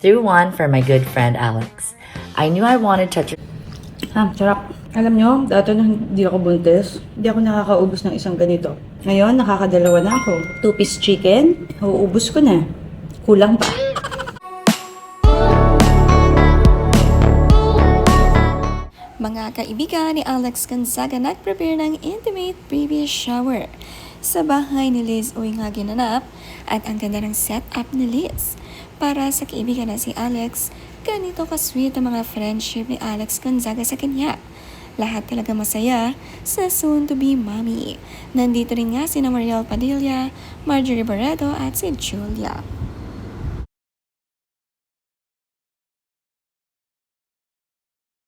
Threw one for my good friend Alex. I knew I wanted to. Sarap. Alam nyo, dati nung hindi ako buntis, hindi ako nakakaubos ng isang ganito. Ngayon, nakakadalawa na ako. 2-piece chicken, uubos ko na. Kulang pa. Mga kaibigan ni Alex Gonzaga nag-prepare ng intimate baby shower. Sa bahay ni Liz Uy nga ginanap at ang ganda ng setup ni Liz. Para sa kaibigan na si Alex, ganito ka-sweet ang mga friendship ni Alex Gonzaga sa kanya. Lahat talaga masaya sa soon-to-be mommy. Nandito rin nga si Mariel Padilla, Marjorie Barreto at si Julia.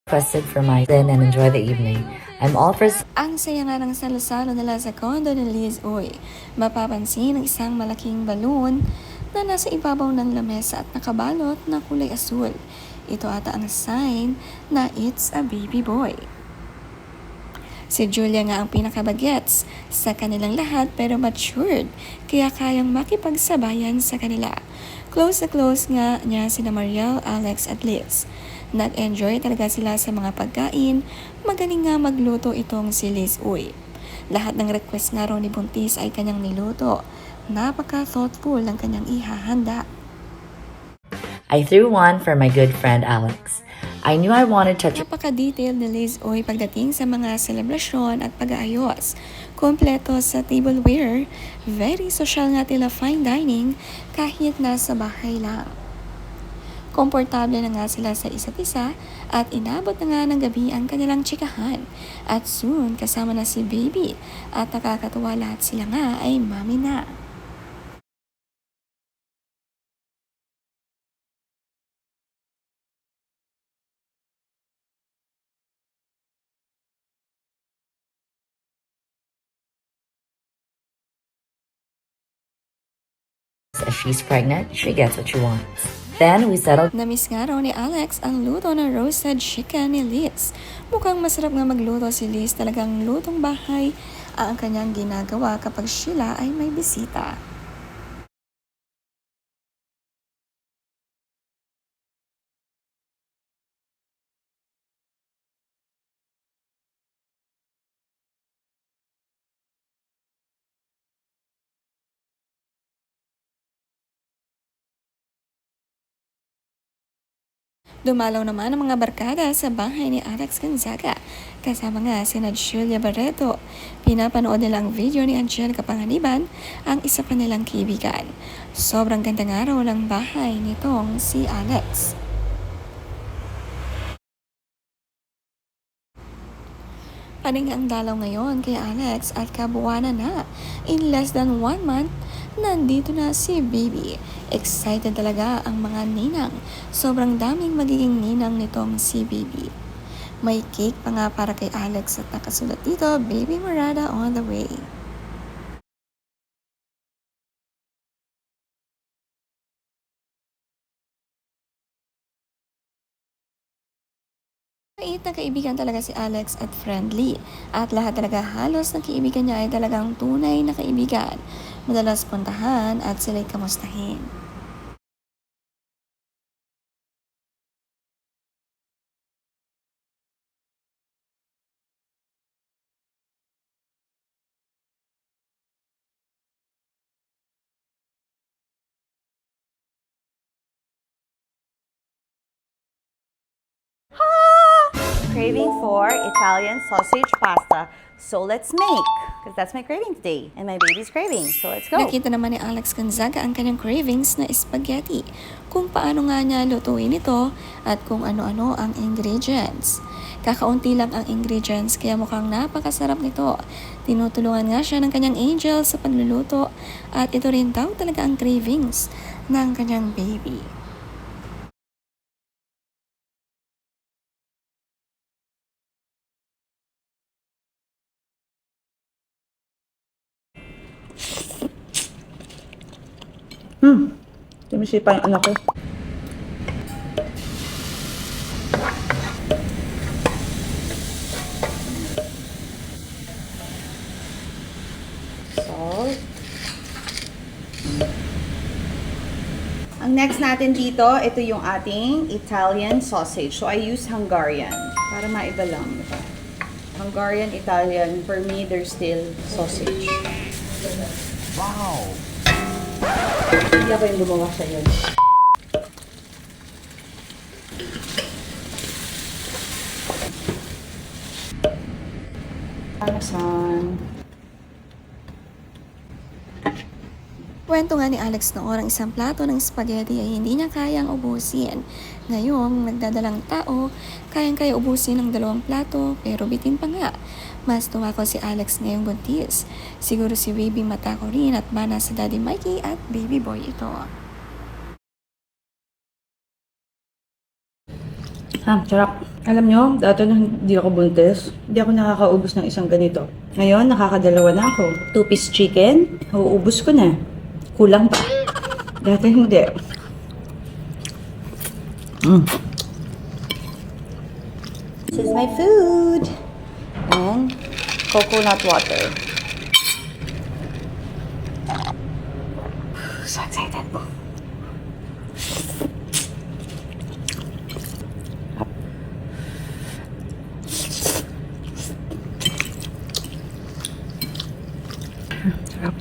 Requested for my din and enjoy the evening. I'm all for. Ang saya nga ng salo-salo nila sa condo ni Liz Uy. Mapapansin ang isang malaking balloon na nasa ibabaw ng lamesa at nakabalot na kulay asul. Ito ata ang sign na it's a baby boy. Si Julia nga ang pinakabagets sa kanilang lahat pero matured, kaya kayang makipagsabayan sa kanila. Close na close nga niya sina Mariel, Alex at Liz. Nag-enjoy talaga sila sa mga pagkain, magaling nga magluto itong si Liz Uy. Lahat ng request nga raw ni Buntis ay kanyang niluto. Napaka-thoughtful ng kanyang ihahanda. I threw one for my good friend Alex. I knew I wanted to. Napaka-detailed ni Liz Uy pagdating sa mga selebrasyon at pag-aayos. Kompleto sa tableware, very social nga tila fine dining kahit nasa bahay lang. Komportable na nga sila sa isa't isa at inabot na nga ng gabi ang kanilang tsikahan. At soon kasama na si baby at nakakatuwa lahat sila nga ay mami na. If she's pregnant, she gets what she wants. Then we settled. Namiss nga raw ni Alex ang luto ng roasted chicken ni Liz. Mukhang masarap nga magluto si Liz, talagang lutong bahay ang kanyang ginagawa kapag sila ay may bisita. Dumalaw naman ang mga barkada sa bahay ni Alex Gonzaga. Kasama nga si Julia Barreto. Pinapanood nila ang video ni Angelica Panganiban, ang isa pa nilang kaibigan. Sobrang ganda nga raw ng bahay nitong si Alex. Paning ang dalaw ngayon kay Alex at kabuwanan na. In less than 1 month, nandito na si baby. Excited talaga ang mga ninang. Sobrang daming magiging ninang nitong si baby. May cake pa nga para kay Alex at nakasulat dito, Baby Morada on the way. Mait na kaibigan talaga si Alex at friendly. At lahat talaga halos ng kaibigan niya ay talagang tunay na kaibigan. Madalas puntahan at sila'y kamustahin. Craving for Italian sausage pasta. So let's make, because that's my craving today, and my baby's craving. So let's go. Nakita naman ni Alex Gonzaga ang kanyang cravings na spaghetti. Kung paano nga niya lutuin ito at kung ano-ano ang ingredients. Kakaunti lang ang ingredients kaya mukhang napakasarap nito. Tinutulungan nga siya ng kanyang angel sa pagluluto at ito rin daw talaga ang cravings ng kanyang baby. Tumisipa yung anak ko. Salt. Ang next natin dito, ito yung ating Italian sausage. So, I use Hungarian para maiba lang. Diba? Hungarian, Italian, for me, they're still sausage. Wow! Hindi ako yung gumawa sa yun. Parmesan. Kwento nga ni Alex noon ang isang plato ng spaghetti ay hindi niya kayang ubusin. Ngayong nagdadalang tao, kayang-kaya ubusin ng 2 plato pero bitin pa nga. Mas tumako si Alex ngayong buntis. Siguro si baby matako rin at mana sa Daddy Mikey at baby boy ito. Sarap. Alam nyo, dati nung hindi ako buntis, hindi ako nakakaubos ng isang ganito. Ngayon, nakakadalawa na ako. 2-piece chicken, uubos ko na. Kulang pa. Dati hindi. This is my food. And coconut water. So excited. Sarap.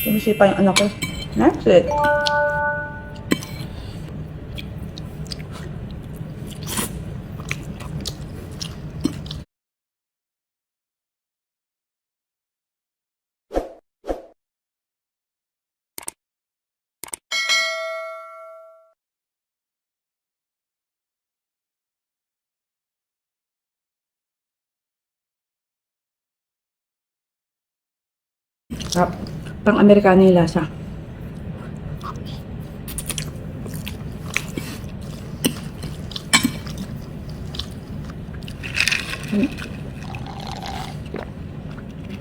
Tumisi pa yung anak ko. That's it. Sarap. Pang Amerikano yung lasa.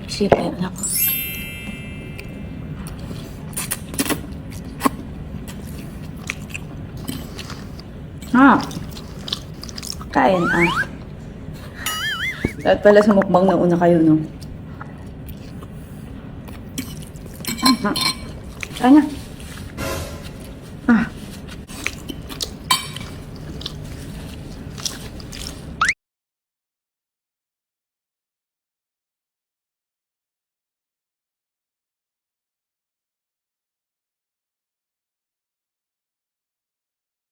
Sipa yung anak ko. Kain Dapat pala sa mukbang na una kayo, no? Kaya na.